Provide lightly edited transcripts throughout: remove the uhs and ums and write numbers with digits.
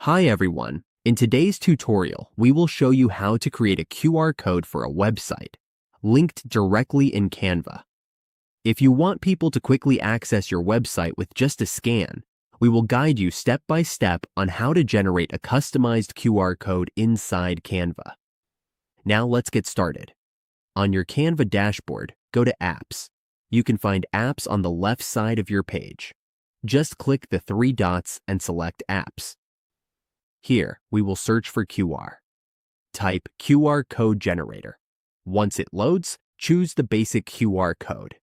Hi everyone. In today's tutorial, we will show you how to create a QR code for a website, linked directly in Canva. If you want people to quickly access your website with just a scan, we will guide you step by step on how to generate a customized QR code inside Canva. Now let's get started. On your Canva dashboard, go to Apps. You can find Apps on the left side of your page. Just click the three dots and select Apps. Here, we will search for QR. Type QR code generator. Once it loads, choose the basic QR code.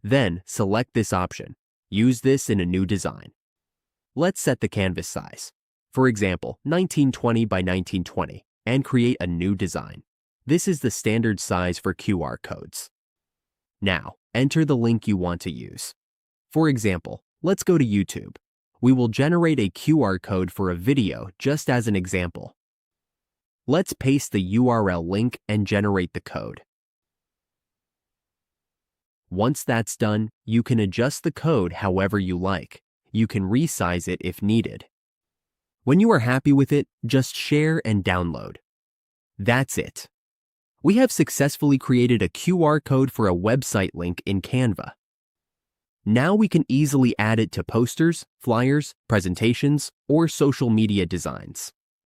Then, select this option. Use this in a new design. Let's set the canvas size. For example, 1920 by 1920, and create a new design. This is the standard size for QR codes. Now, enter the link you want to use. For example, let's go to YouTube. We will generate a QR code for a video just as an example. Let's paste the URL link and generate the code. Once that's done, you can adjust the code however you like. You can resize it if needed. When you are happy with it, just share and download. That's it. We have successfully created a QR code for a website link in Canva. Now we can easily add it to posters, flyers, presentations, or social media designs.